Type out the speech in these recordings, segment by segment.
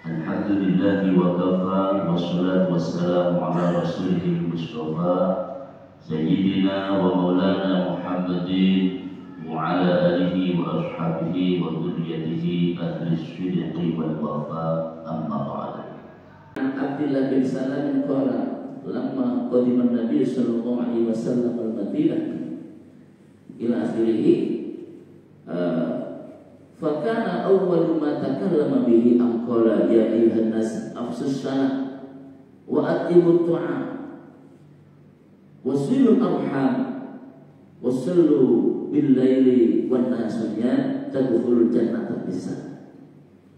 Alhamdulillahi wa kafa wassalatu wassalamu ala rasulihil mustafa Sayyidina wa maulana Muhammadin wa ala alihi wa ashabihi wa dhurriyyatihi ahli sidqi wal wafa amma ba'd. Abdullah bin Salam qala lamma qadima Nabi sallallahu alaihi wasallam al-Madinah ila akhirih fakana awwal ma takallama bihi an qala ya ayyuhan nas afsus salam wa atimu tu'am wasilul arham wasallu bil laili wan nasunya tadkhulul jannata bisa.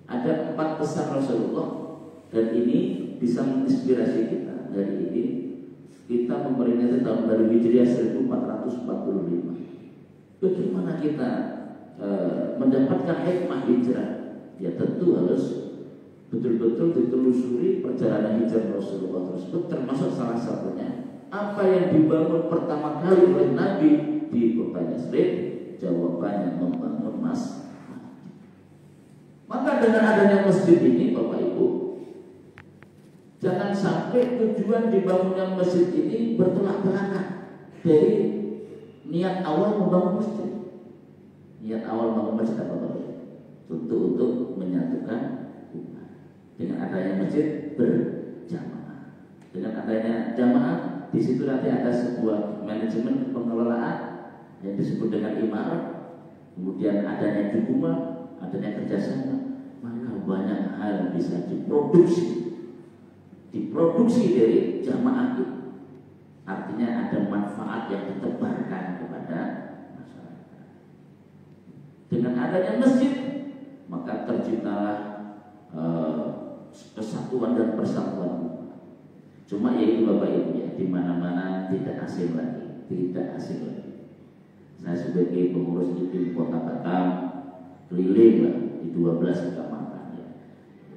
Ada 4 pesan Rasulullah dan ini bisa menginspirasi kita. Dari ini kita pemerintah tahun baru Hijriah 1445. Bagaimana kita mendapatkan hikmah hijrah? Ya tentu harus betul-betul ditelusuri perjalanan hijrah Rasulullah tersebut, termasuk salah satunya apa yang dibangun pertama kali oleh Nabi di kota Yathrib. Jawabannya membangun masjid. Maka dengan adanya masjid ini, Bapak Ibu, jangan sampai tujuan dibangunnya masjid ini bertolak belakang dari niat awal membangun masjid. Niat awal membangun masjid apa Bapak? Tentu untuk menyatukan umat. Dengan adanya masjid berjamaah. Dengan adanya jamaah, di situ nanti ada sebuah manajemen pengelolaan yang disebut dengan imarat. Kemudian adanya dukungan, adanya kerjasama, maka banyak hal bisa diproduksi dari jamaah itu. Artinya ada manfaat yang ditebarkan kepada masyarakat. Dengan adanya masjid, maka terciptalah kesatuan dan persatuan. Cuma ya itu Bapak Ibu ya, di mana-mana tidak asing lagi, tidak asing lagi. Saya sebagai pengurus di Kota Batam keliling lah di 12 kecamatan ya.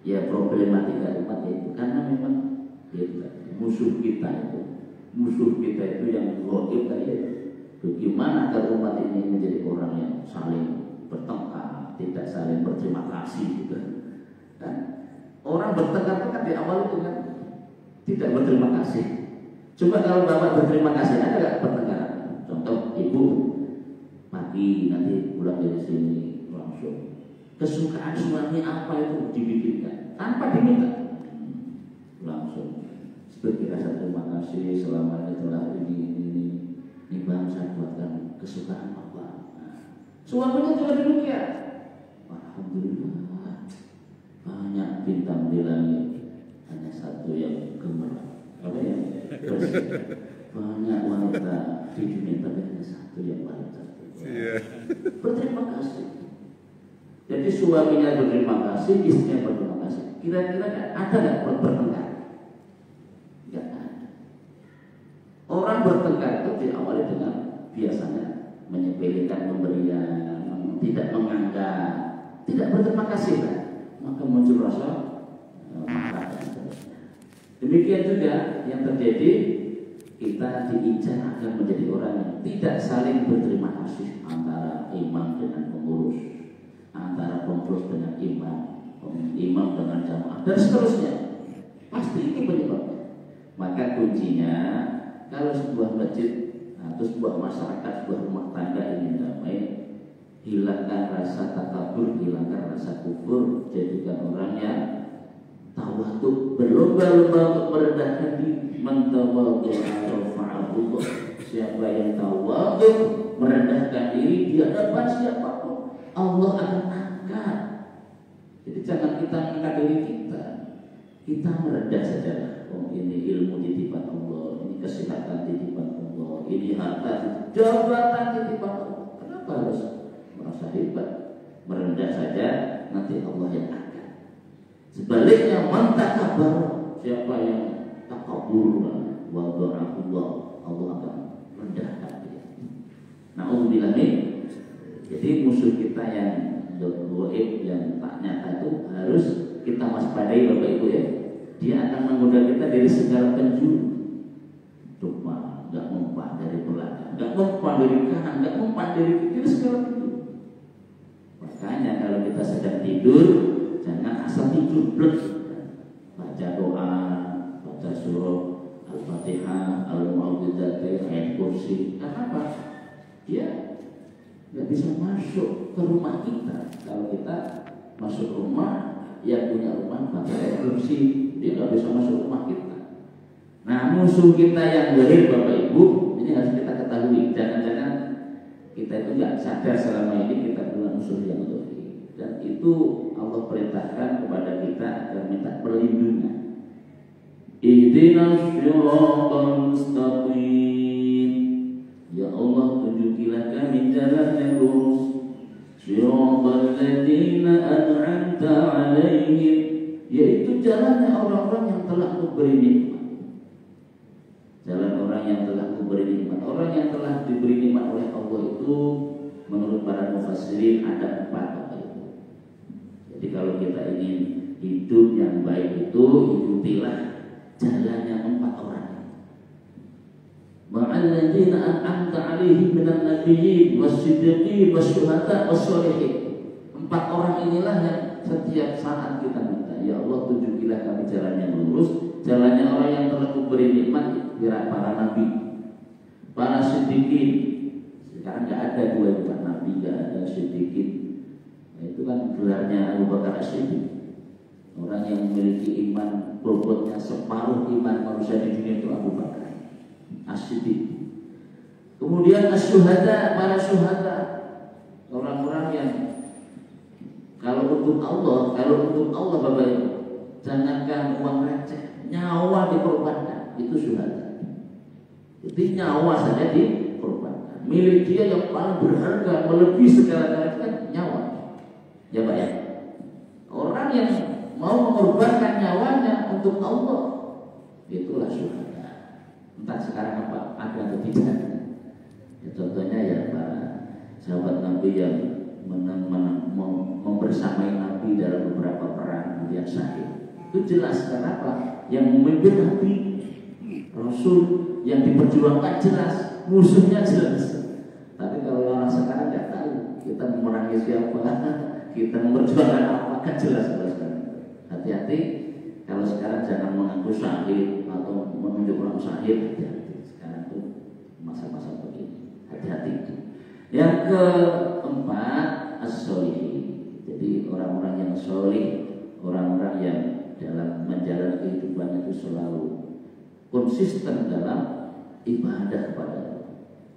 Ya problematika umat itu karena memang ya, musuh kita itu yang goib tadi ya. Bagaimana agar umat ini menjadi orang yang saling bertengkar, tidak saling berterima kasih juga. Kan orang bertengkar kan di awal itu kan tidak berterima kasih. Coba kalau Bapak berterima kasih, ada nggak pertengkaran? Contoh ibu pagi nanti pulang dari sini langsung kesukaan suami apa itu dibikinkan tanpa diminta, langsung sebagai rasa terima kasih selama ini telah ini bang saya buatkan kesukaan apa. Suaminya juga demikian. Alhamdulillah banyak bintang di langit, hanya satu yang gemerlap. Apa ya? Banyak wanita di dunia tapi hanya satu yang paling cantik. Berterima kasih. Jadi suaminya berterima kasih, istrinya berterima kasih. Kira-kira ada nggak bertengkar? Nggak ada. Orang bertengkar itu diawali dengan biasanya menyepelekan pemberian, tidak menganggap, tidak berterima kasih kan? Maka muncul rasa marah dan seterusnya. Demikian juga yang terjadi, kita diincar agar menjadi orang yang tidak saling berterima kasih antara imam dengan pengurus, antara pengurus dengan imam, imam dengan jamaah dan seterusnya. Pasti itu penyebabnya. Maka kuncinya kalau sebuah masjid atau sebuah masyarakat, sebuah rumah tangga ingin damai, hilangkan rasa takabur, hilangkan rasa kufur, jadikan orang yang tawadhu, berlomba-lomba untuk merendahkan diri. Man tawadhu rafa'ahullah. Siapa yang tawadhu, merendahkan diri di hadapan siapapun, Allah akan angkat. Jadi jangan kita angkat diri kita merendah saja. Oh, ini ilmu titipan Allah, ini kesehatan titipan Allah, ini harta, jabatan titipan Allah. Kenapa harus merasa hebat? Merendah saja, nanti Allah yang angkat. Sebaliknya man takabbar, siapa yang takabur, wada'ahullah, Allah akan rendahkan dia. Na'udzubillah nih. Jadi musuh kita yang goib, yang tak nyata itu harus kita waspadai Bapak Ibu ya. Dia akan menggoda kita dari segala penjuru. Coba nggak mempan dari belakang, nggak mempan dari kanan, nggak mempan dari kiri, segala penjuru. Makanya kalau kita sedang tidur, jangan asal tidur blek. Al-Fatihah, Al-Mu'awwidzatain, ayat kursi. Kenapa? Dia nggak bisa masuk ke rumah kita. Kalau kita masuk rumah, yang punya rumah pakai ayat kursi, dia nggak bisa masuk rumah kita. Nah, musuh kita yang zahir Bapak Ibu, ini harus kita ketahui. Jangan-jangan kita itu nggak sadar selama ini kita punya musuh yang zahir. Dan itu Allah perintahkan kepada kita agar minta perlindungan. Ihdinas siratal mustaqim. Ya Allah, tunjukilah kami jalan yang lurus. Siratal ladzina an'amta 'alaihim, yaitu jalannya orang-orang yang telah Kuberi nikmat. Jalan orang yang telah Kuberi nikmat. Orang yang telah diberi nikmat oleh Allah itu menurut para mufassirin ada 4. Jadi kalau kita ingin hidup yang baik itu, ikutilah jalannya 4 orang. Ma'alladzina an'amta 'alaihim minan nabiyyin was-siddiqin wasyuhada was-sholihin. 4 orang inilah yang setiap saat kita minta, ya Allah, tunjukilah kami jalan yang lurus, jalannya orang yang telah Kuberi nikmat, kira para nabi, para siddiqin. Sekarang enggak ada 2 nabi, enggak ada siddiqin. Itu kan gelarnya Abu Bakar As-Siddiq. Orang yang memiliki iman bobotnya separuh iman manusia di dunia itu Abu Bakar As-Siddiq. Kemudian as-syuhada, para syuhada, orang-orang yang kalau untuk Allah Bapak Ibu, jangankan uang receh, nyawa dikorbankan, itu syuhada. Jadi nyawa saja dikorbankan. Milik dia yang paling berharga, melebihi segala-galanya kan nyawa. Ya Pak ya. Orang yang mau mengorbankan nyawanya untuk Allah, itulah syuhada. Entah sekarang apa ada atau tidak. Ya, contohnya ya para sahabat Nabi yang membersamai Nabi dalam beberapa perang kemudian syahid. Itu jelas kenapa? Yang memimpin Nabi, Rasul yang diperjuangkan jelas, musuhnya jelas. Tapi kalau orang sekarang nggak tahu kita memerangi siapa, kita memperjuangkan apa, kan jelas sekarang. Hati-hati kalau sekarang jangan mengaku syahid atau menunjuk orang syahid. Hati-hati sekarang tuh masa-masa begini. Hati-hati. Yang keempat, as-sholihin. Jadi orang-orang yang sholih, orang-orang yang dalam menjalani kehidupannya itu selalu konsisten dalam ibadah kepada Allah.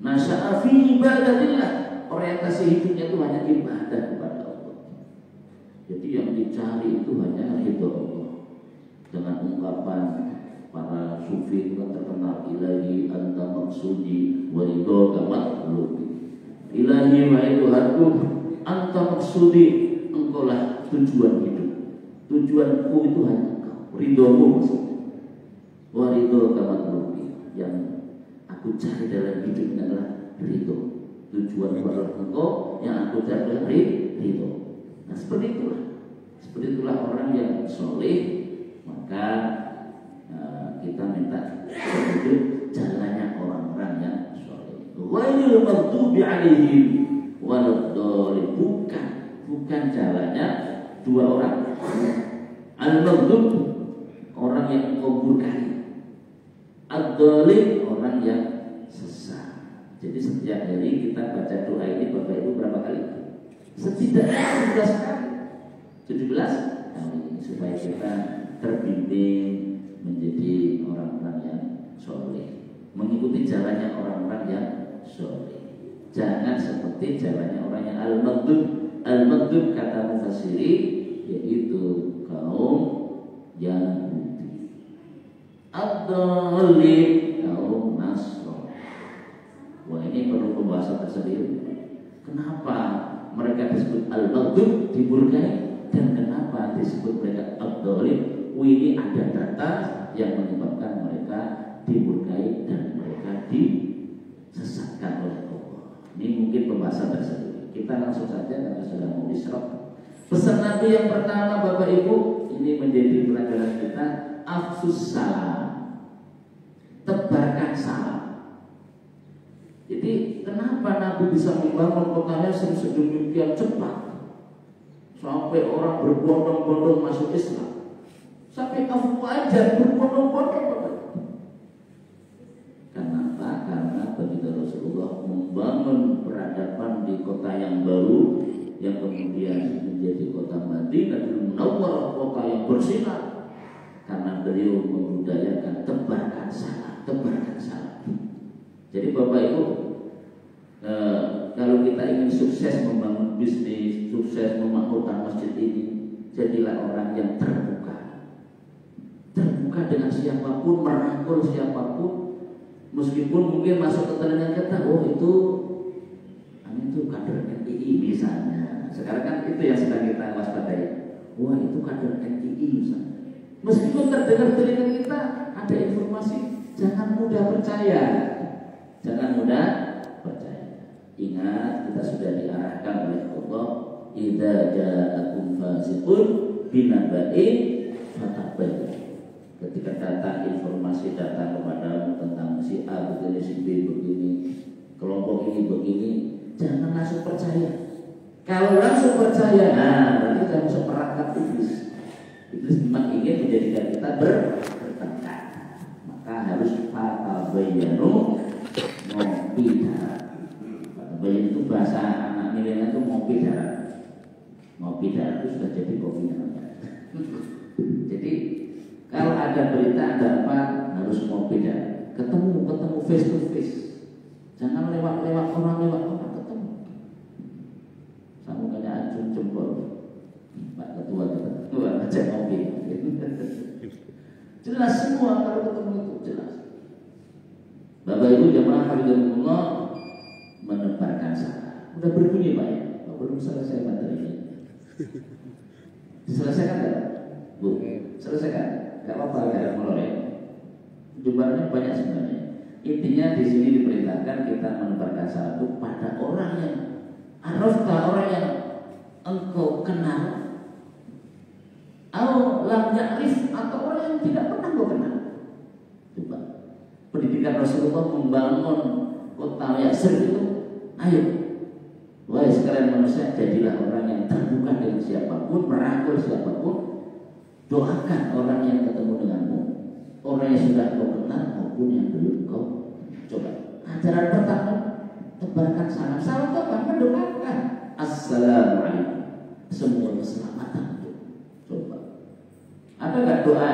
Nasya'a fi ibadatillah. Orientasi hidupnya itu hanya ibadah kepada Allah. Jadi yang dicari itu hanya ridho Allah. Dengan ungkapan para sufi itu terkenal, ilahi anta maksudi wa ridhoka matlubi. Ilahi wa Tuhanku, anta maksudi, engkaulah tujuan hidup. Tujuanku itu hanya engkau, ridhomu maksudnya. Wa ridhoka matlubi, yang aku cari dalam hidup ini adalah ridho. Tujuan adalah engkau, yang aku cari adalah ridho. Nah seperti itulah orang yang soleh. Maka kita minta hidup jalannya orang-orang yang soleh. Ghairil maghdubi 'alaihim waladdallin, bukan jalannya 2 orang. Al-maghdub, orang yang engkau murkai. Ad-dallin, orang yang sesat. Jadi setiap hari kita baca doa ini Bapak Ibu berapa kali? Setidaknya 17 kali. 17 kali supaya kita terbimbing menjadi orang-orang yang soleh, mengikuti jalannya orang-orang yang soleh. Jangan seperti jalannya orang yang al-maghdub. Al-maghdub kata mufassiri yaitu kaum Yahudi. Ad-dallin kaum Nasrani. Wah, ini perlu pembahasan tersendiri. Kenapa mereka disebut al-maghdub, dimurkai, dan kenapa disebut mereka ad-dallin? Ini ada data yang menyebabkan mereka dimurkai dan mereka disesatkan oleh Allah. Ini mungkin pembahasan tersendiri. Kita langsung saja karena sudah mau isyraq. Pesan Nabi yang pertama Bapak Ibu, ini menjadi pelajaran kita, afsus salam, tebarkan salam. Jadi kenapa Nabi bisa membangun kotanya sedemikian cepat sampai orang berbondong-bondong masuk Islam? Sampai Abu Ajar berbondong-bondong. membangun peradaban di kota yang baru yang kemudian menjadi kota Madinatul Munawwarah, kota yang bersinar karena beliau membudayakan tebarkan salam, tebarkan salam. Jadi Bapak Ibu, kalau kita ingin sukses membangun bisnis, sukses memakmurkan masjid ini, jadilah orang yang terbuka dengan siapapun, merangkul siapapun, meskipun mungkin masuk ke telinga kita, oh itu kader NII misalnya. Sekarang kan itu yang sedang kita waspadai. Wah itu kader NII misalnya. Meskipun terdengar telinga kita ada informasi, jangan mudah percaya. Jangan mudah percaya. Ingat, kita sudah diarahkan oleh Allah, idza ja'akum fasiqun binaba'in fatabayyanu. Ketika datang informasi datang kepadamu tentang si A begini, si B begini, kelompok ini begini, jangan langsung percaya. Kalau langsung percaya, nah berarti kita bisa perangkap iblis. Iblis memang ingin menjadikan kita bertengkar. Maka harus fatabayyanu, ngopi darat. Fatabayyanu itu bahasa anak milenial itu ngopi darat. Ngopi darat itu sudah jadi kopinya. Jadi kalau ada berita, ada apa, harus ngopi darat. Ketemu face to face. Jangan lewat orang ketemu. Sambungannya acung jempol. Pak Ketua kita ngajak ngopi. Jelas semua kalau ketemu itu jelas. Bapak Ibu jamaah hafizahumullah, menebarkan salam. Udah berbunyi Pak ya? Belum selesai materinya. Diselesaikan tidak? Bu, selesaikan. Gak apa-apa, gak ada molor ya. Jumlahnya banyak sebenarnya. Intinya di sini diperintahkan kita menebarkan salam itu pada orang yang arafta, orang yang engkau kenal, atau lam ya'rif, atau orang yang tidak pernah kau kenal. Coba pendidikan Rasulullah membangun kota Yasrib itu, ayo, wahai sekalian manusia, jadilah orang yang terbuka dengan siapapun, merangkul siapapun, doakan orang yang ketemu denganmu, orang yang sudah kau kenal maupun yang belum kau. Coba ajaran pertama, tebarkan salam. Salam itu apa? Mendoakan. Assalamualaikum, semua keselamatan. Coba ada nggak doa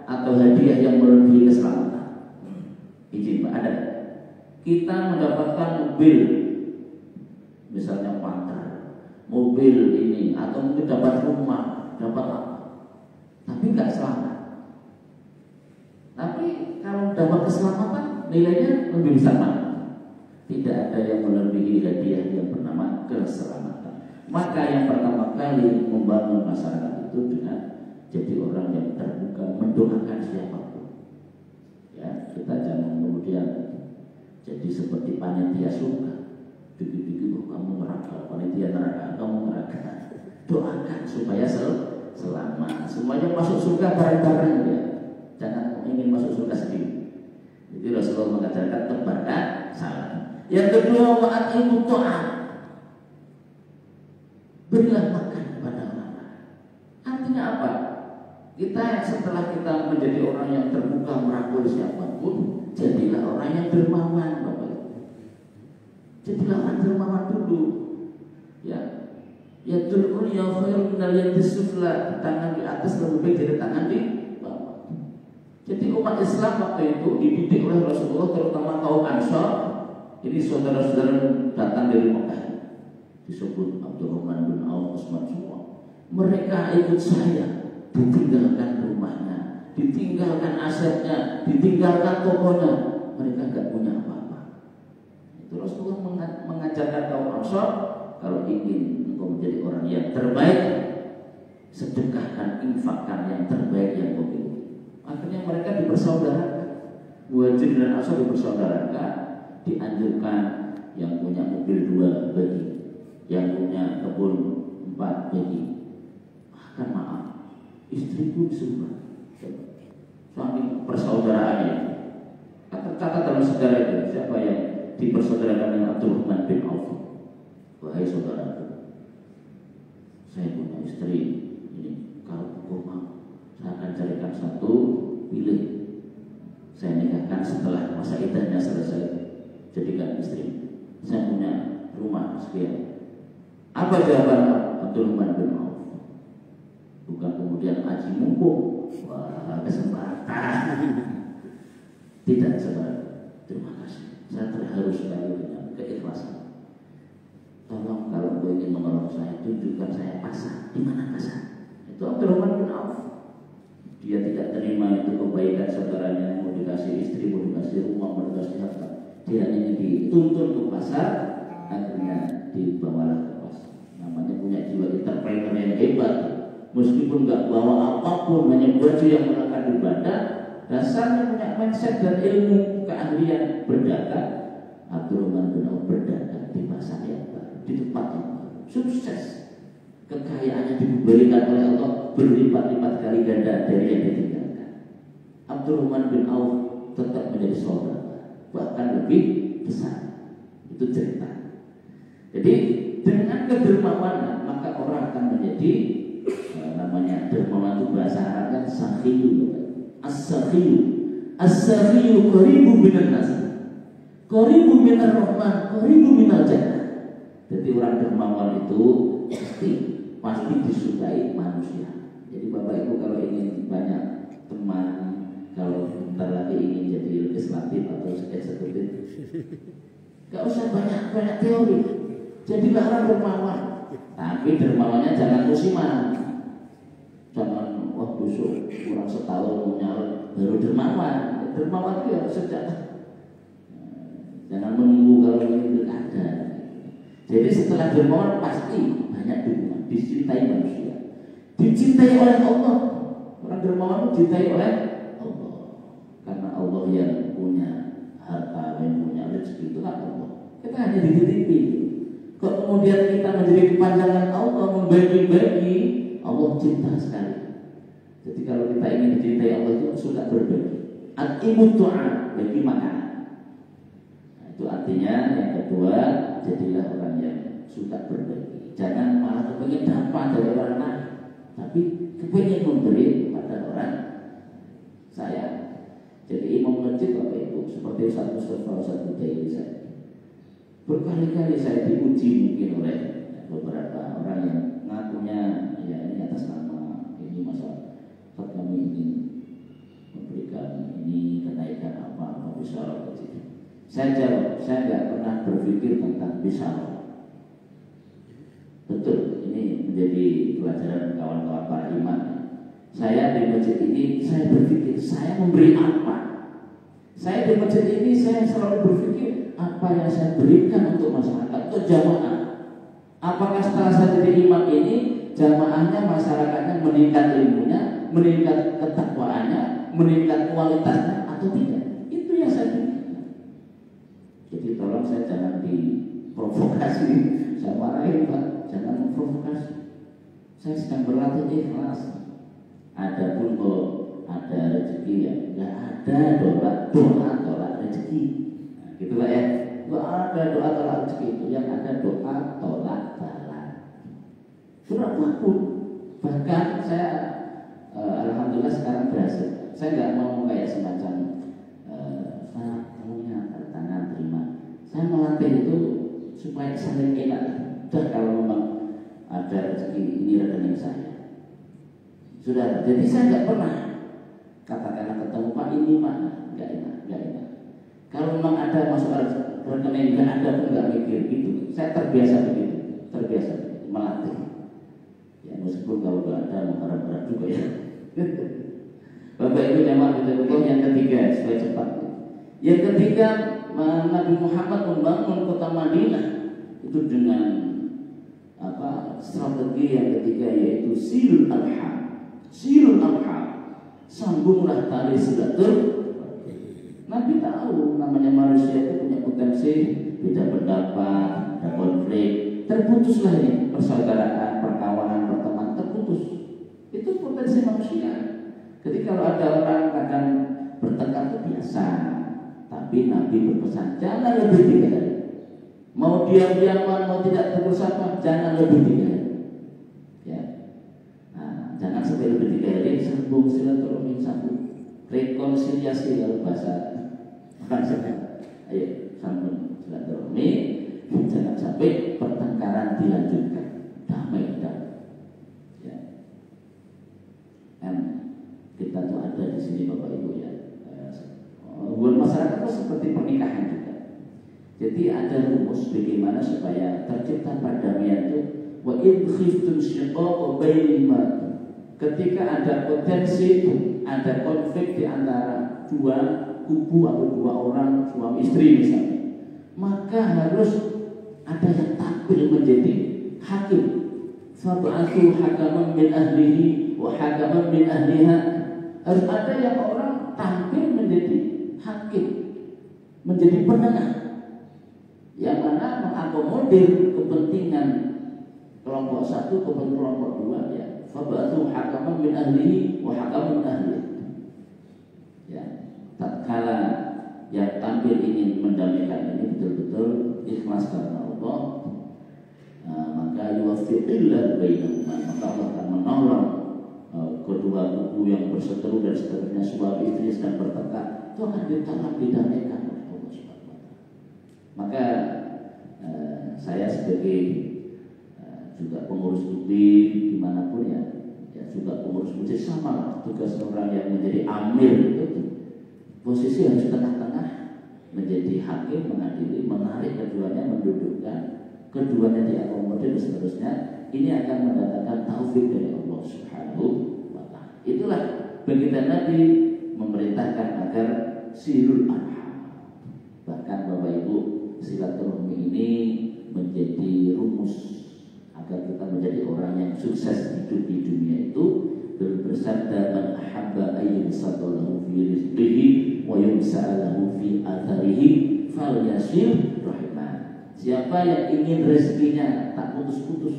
atau hadiah yang melebihi keselamatan? Izin Pak, ada. Kita mendapatkan mobil, misalnya Panther, mobil ini, atau mungkin dapat rumah, dapat apa, tapi nggak selamat. Tapi kalau dapat keselamatan, nilainya lebih besar mana? Tidak ada yang melebihi hadiah yang bernama keselamatan. Maka yang pertama kali membangun masyarakat itu dengan jadi orang yang terbuka, mendoakan siapapun. Ya, kita jangan kemudian jadi seperti panitia surga. Dikit-dikit kamu neraka, panitia neraka, kamu neraka. Doakan supaya selamat. Semuanya masuk surga bareng-bareng ya. Jangan ingin masuk surga sendiri. Jadi Rasulullah mengajarkan tebarkan salam. Yang kedua, wa'atimu ta'am, berilah makan kepada orang lain. Artinya apa? Kita setelah kita menjadi orang yang terbuka merangkul siapapun, jadilah orang yang dermawan, Bapak. Jadilah orang dermawan dulu. Ya, ya dulu ya khairun minal yadis sufla, tangan di atas lebih baik dari tangan di bawah. Jadi umat Islam waktu itu dididik oleh Rasulullah, terutama kaum Ansar. Ini saudara-saudara datang dari Mekah, disebut Abdurrahman bin Auf, Utsman semua. Mereka ikut saya, ditinggalkan rumahnya, ditinggalkan asetnya, ditinggalkan tokonya. Mereka gak punya apa-apa. Itu Rasulullah mengajarkan kaum Ansar, kalau ingin engkau menjadi orang yang terbaik, sedekahkan, infakkan yang terbaik yang kau miliki. Akhirnya mereka dipersaudarakan. Muhajir dan Ansar dipersaudarakan. Dianjurkan yang punya mobil 2 bagi, yang punya kebun 4 bagi. Bahkan maaf, istri pun semua. Saking persaudaraannya. Catat dalam sejarah itu, siapa yang dipersaudarakan dengan Abdurrahman bin Auf? Wahai saudaraku, saya punya istri ini, kalau engkau mau, saya akan carikan satu, pilih. Saya nikahkan setelah masa iddahnya selesai, jadikan istri. saya punya rumah sekian. Apa jawaban Abdurrahman bin Auf? Bukan kemudian haji mumpung, wah kesempatan. Tidak, saudara. Terima kasih. Saya terharu sekali dengan keikhlasan. Tolong kalau Anda ingin menolong saya, tunjukkan saya pasar. Di mana pasar? Itu Abdurrahman bin Auf. Dia tidak terima itu kebaikan saudaranya, mau dikasih istri, mau dikasih rumah, mau dikasih harta. Dia ingin dituntun ke pasar, akhirnya dibawalah ke pasar. Namanya punya jiwa entrepreneur yang hebat. Meskipun nggak bawa apapun, hanya baju yang melekat di badan, dasarnya punya mindset dan ilmu keahlian berdagang. Abdurrahman bin Auf berdagang di pasar yang baru, di tempat yang baru, sukses. Kekayaannya diberikan oleh Allah berlipat-lipat kali ganda dari yang ditinggalkan. Abdurrahman bin Auf tetap menjadi saudara, bahkan lebih besar. Itu cerita. Jadi dengan kedermawanan maka orang akan menjadi namanya dermawan itu bahasa Arabnya sakhiyu. As-sakhiyu. As-sakhiyu qaribu minan nas. Qaribu minar rahman, qaribu minal jannah. Jadi orang dermawan itu pasti disukai manusia. Jadi Bapak Ibu kalau ingin banyak teman, kalau bentar lagi ingin jadi legislatif atau eksekutif, gak usah banyak teori. Jadilah orang dermawan. Tapi dermawannya jangan musiman. Jangan wah busuk kurang setahun punya baru dermawan. Dermawan itu harus sejak. Jangan menunggu kalau ini ada. Jadi setelah dermawan pasti banyak dukungan, dicintai manusia, dicintai oleh Allah. Orang dermawan dicintai oleh Allah, karena Allah yang punya harta, yang punya rezeki itu kan Allah. Kita hanya dititipi. Kok kemudian kita menjadi kepanjangan Allah, membagi-bagi. Allah cinta sekali. Jadi kalau kita ingin dicintai Allah itu suka berbagi. Al-imut tu'a, bagi makanan. Nah, itu artinya yang kedua, jadilah orang yang suka berbagi. Jangan malah kepengen dapat dari orang lain, tapi kepengen memberi kepada orang saya. Jadi imam masjid Bapak Ibu seperti Ustaz Mustafa, Ustaz Budairi saya. Berkali-kali saya diuji mungkin oleh beberapa orang yang ngakunya ya ini atas nama ini masalah kami ingin memberikan ini kenaikan apa besar kecil. Saya jawab, saya nggak pernah berpikir tentang besar. Betul, ini menjadi pelajaran kawan-kawan para imam. Saya di masjid ini saya berpikir saya memberi apa. Saya di masjid ini saya selalu berpikir apa yang saya berikan untuk masyarakat, untuk jamaah. Apakah setelah saya jadi imam ini jamaahnya, masyarakatnya meningkat ilmunya, meningkat ketakwaannya, meningkat kualitasnya atau tidak? Itu yang saya pikirkan. Jadi tolong saya jangan diprovokasi, saya marahin Pak, jangan memprovokasi. Saya sedang berlatih ikhlas. Adapun kalau ada rezeki ya nggak ada doa tolak rezeki. Gitu Pak ya, nggak ada doa tolak rezeki itu, yang ada doa tolak bala. Berapapun, bahkan saya alhamdulillah sekarang berhasil. Saya nggak mau kayak semacam kamunya tanda tangan terima. Saya melatih itu supaya saling enak. Dan kalau memang ada rezeki ini rekening saya, sudah. Jadi saya nggak pernah katakanlah ketemu Pak ini Pak nggak enak. Kalau memang ada masuk rekening nggak ada pun nggak mikir gitu. Saya terbiasa begitu, melatih. Ya meskipun kalau nggak ada mengharap-harap juga ya. Bapak Ibu jamaah yang ketiga supaya cepat. Yang ketiga Nabi Muhammad membangun kota Madinah itu dengan strategi yang ketiga yaitu silul arham. Sambunglah tali silaturahmi. Nabi tahu namanya manusia itu punya potensi beda pendapat, ada konflik, terputuslah ini persaudaraan, perkawanan, pertemanan terputus. Itu potensi manusia. Jadi kalau ada orang kadang bertengkar itu biasa, tapi Nabi berpesan jangan lebih 3 hari. Mau diam-diaman, mau tidak bersama, jangan lebih 3 hari. Ya, nah, jangan sampai lebih 3 hari. Sambung silaturahmi, sambung rekonsiliasi kalau bahasa. Ayo sambung silaturahmi. sampai pertengkaran dilanjutkan, damai. Ya. Kan kita tuh ada di sini Bapak Ibu ya. Hubungan masyarakat itu seperti pernikahan juga. Jadi ada rumus bagaimana supaya tercipta perdamaian itu. Wa in khiftum shiqaqa bainihima. Ketika ada potensi, ada konflik di antara dua kubu atau dua orang suami istri misalnya, maka harus ada yang tampil menjadi hakim. Fab'athu hakaman min ahlihi wa hakaman min ahliha. Harus ada yang orang tampil menjadi hakim, menjadi penengah, yang mana mengakomodir kepentingan kelompok satu kepentingan kelompok dua ya. Fab'athu hakaman min ahlihi wa hakaman min ahliha. Ya, tatkala yang tampil ingin mendamaikan ini betul-betul ikhlas karena Allah, maka yuwaffiqillahu bainahuma, maka Allah akan menolong kedua kubu yang berseteru dan seterusnya, suami istri sedang bertengkar, itu akan ditolong didamaikan oleh Allah Subhanahu wa taala. Maka saya sebagai juga pengurus UPI dimanapun ya juga pengurus masjid sama tugas orang yang menjadi amir itu posisi harus tengah-tengah, menjadi hakim, mengadili, menarik keduanya, mendudukkan keduanya, diakomodir dan seterusnya. Ini akan mendatangkan taufik dari Allah Subhanahu wa taala. Itulah baginda Nabi memerintahkan agar silul arham. Bahkan Bapak Ibu, silaturahmi ini menjadi rumus agar kita menjadi orang yang sukses hidup di dunia itu. Bersabda, man ahabba ayyusadalahu fi rizqihi wa yumsa'alahu fi atharihi falyasil rahimah. Siapa yang ingin rezekinya tak putus-putus,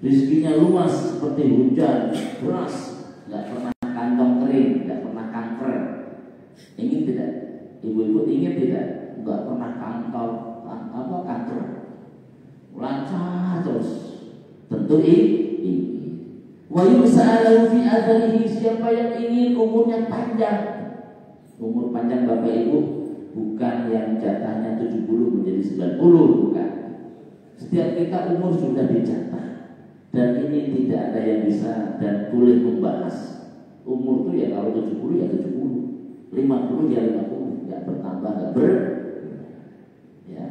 rezekinya luas seperti hujan deras, nggak pernah kantong kering, nggak pernah kanker. Ingin tidak? Ibu-ibu ingin tidak? Nggak pernah kanker, kanker, lancar terus. Tentu ini. Wa yus'alu fi atharihi, siapa yang ingin umurnya panjang. Umur panjang Bapak Ibu bukan yang jatahnya 70 menjadi 90, bukan. Setiap kita umur sudah dijatah. Dan ini tidak ada yang bisa dan boleh membahas. Umur itu ya kalau 70 ya 70, 50 ya 50, enggak bertambah, enggak ya.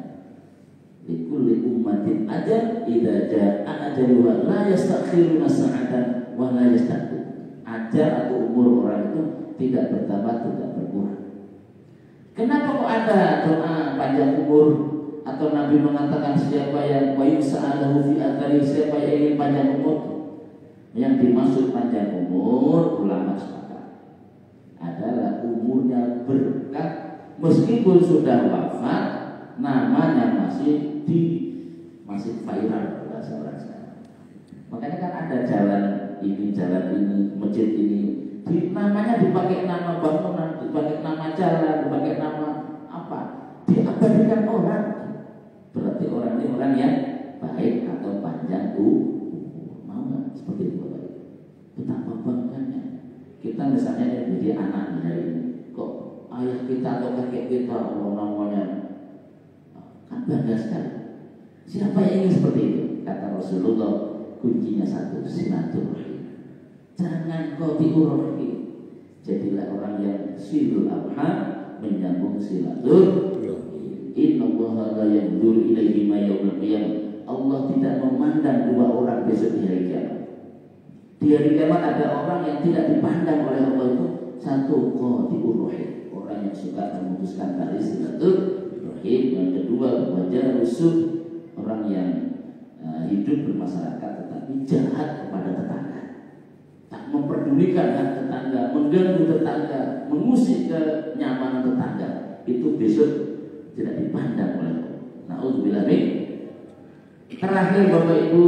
Likulli ummatin ajal idza jaa ajaluha la yastakhiruna sa'atan wa la yastaqdim. Ajal atau umur orang itu tidak bertambah, tidak berkurang. Kenapa kok ada doa panjang umur atau Nabi mengatakan siapa yang wa yus'alahu fi athari, siapa yang ingin panjang umur? Yang dimaksud panjang umur ulama sepakat adalah umurnya berkah, meskipun sudah wafat namanya masih viral bahasa orang sekarang. Makanya kan ada jalan ini, masjid ini, namanya dipakai nama bangunan, dipakai nama jalan, dipakai nama apa, diabadikan orang. Berarti orang ini orang yang baik atau panjang mau nggak seperti itu Bapak? Betapa bangganya kita misalnya jadi anak hari ini, kok ayah kita atau kakek kita namanya kan bangga sekali. Siapa yang ingin seperti itu? Kata Rasulullah, kuncinya satu, silaturahim. Jangan kau diurohi. Jadilah orang yang silul arham, menyambung silaturahim. Innallaha la yanzuru ilaihi ma yaumil qiyamah. Allah tidak memandang dua orang besok di hari kiamat. Di hari kiamat ada orang yang tidak dipandang oleh Allah itu satu, qadi'ur-rahim, orang yang suka memutuskan tali silaturahim. Yang kedua, wajah rusuk, orang yang hidup bermasyarakat tetapi jahat kepada tetangga, tak memperdulikan hak tetangga, mengganggu tetangga, mengusik kenyamanan tetangga, itu besok tidak dipandang oleh Allah. Na'udzubillah min. Terakhir Bapak Ibu,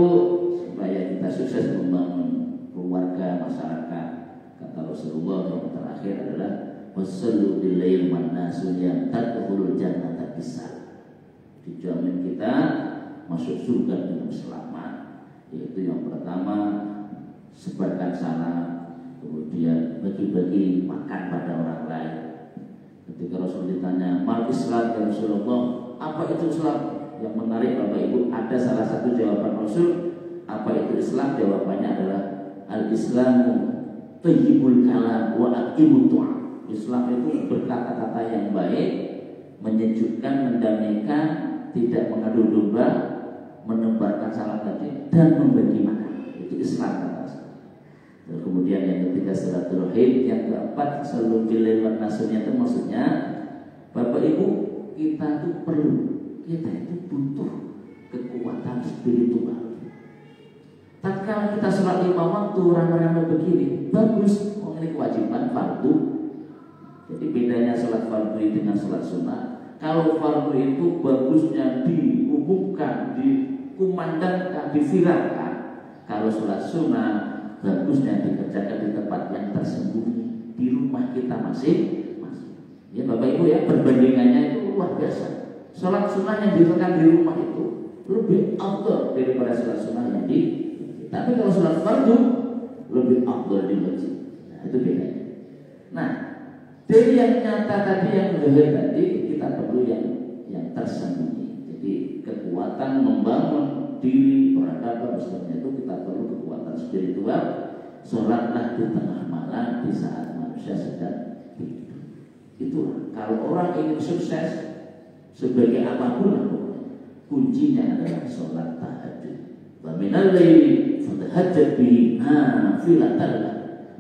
supaya kita sukses membangun keluarga masyarakat, kata Rasulullah yang terakhir adalah wasallu billail mannasun yang tadkhulul jannata bissalam. Dijamin kita masuk surga dengan selamat. Yaitu yang pertama, sebarkan salam, kemudian bagi-bagi makan pada orang lain. Ketika Rasul ditanya, "Mal Islam ya Rasulullah?" Apa itu Islam? yang menarik Bapak Ibu, ada salah satu jawaban Rasul, apa itu Islam? Jawabannya adalah al-Islamu thayyibul kalam wa aqimut tu'ah. Islam itu berkata-kata yang baik, menyejukkan, mendamaikan, tidak mengadu domba, menebarkan salam tadi, dan membagi makan. Itu Islam kata Rasul. Dan kemudian yang ketiga silaturahim, yang keempat selalu bilail nasrnya, itu maksudnya Bapak Ibu, kita itu perlu, kita itu butuh kekuatan spiritual. Tatkala kita sholat 5 waktu rame-rame begini, bagus, ini kewajiban fardu. Jadi bedanya sholat fardu dengan sholat sunnah. Kalau fardu itu bagusnya diumumkan, dikumandangkan, diviralkan. Kalau sholat sunnah bagusnya dikerjakan di tempat yang tersembunyi, di rumah kita masing-masing. Ya Bapak Ibu ya, perbandingannya itu luar biasa. Sholat sunnah yang dilakukan di rumah itu lebih afdal daripada sholat sunnah yang di. Tapi kalau sholat fardu lebih afdal di masjid. Nah, itu bedanya. Nah, dari yang nyata tadi, yang zahir tadi, kita perlu yang tersembunyi. Jadi kekuatan membangun diri peradaban Islamnya itu kita perlu kekuatan spiritual. Sholatlah di tengah malam di saat manusia sedang tidur. Itu kalau orang ingin sukses sebagai apapun, kuncinya adalah sholat tahajud. Wa minal laili fatahajjad bihi nafilatan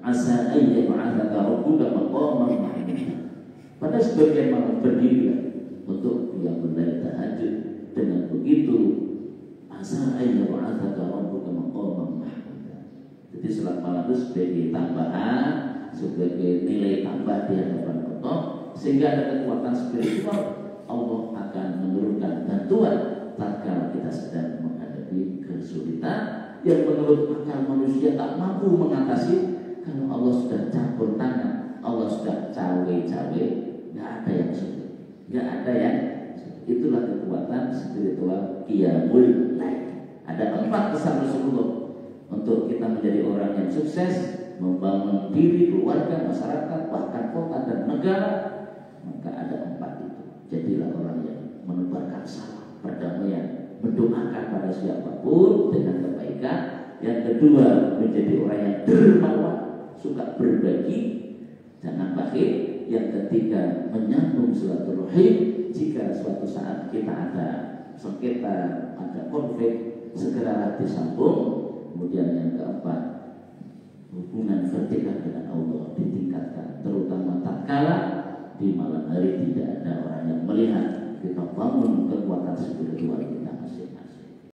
asa an yab'atsaka rabbuka maqaman mahmuda. Pada sebagian malam berdiri untuk yang berlail tahajud. Dengan begitu asa an yab'atsaka rabbuka maqaman mahmuda. Jadi salat malam itu sebagai tambahan, sebagai nilai tambah di hadapan Allah, sehingga ada kekuatan spiritual. Allah akan menurunkan bantuan tatkala kita sedang menghadapi kesulitan yang menurut akal manusia tak mampu mengatasi. Kalau Allah sudah campur tangan, Allah sudah cawe-cawe, nggak ada yang sulit, nggak ada yang sulit. Itulah kekuatan spiritual qiyamul lail. Ada 4 pesan Rasulullah untuk kita menjadi orang yang sukses, membangun diri, keluarga, masyarakat, bahkan kota dan negara. Maka ada 4 itu. Jadilah orang yang menebarkan salam, perdamaian, mendoakan pada siapapun dengan kebaikan. Yang kedua, menjadi orang yang dermawan, suka berbagi, jangan bakhil. Yang ketiga, menyambung silaturahim. Jika suatu saat kita ada sengketa, ada konflik, segera disambung. Kemudian yang keempat, hubungan vertikal dengan Allah ditingkatkan, terutama tatkala di malam hari tidak ada orang yang melihat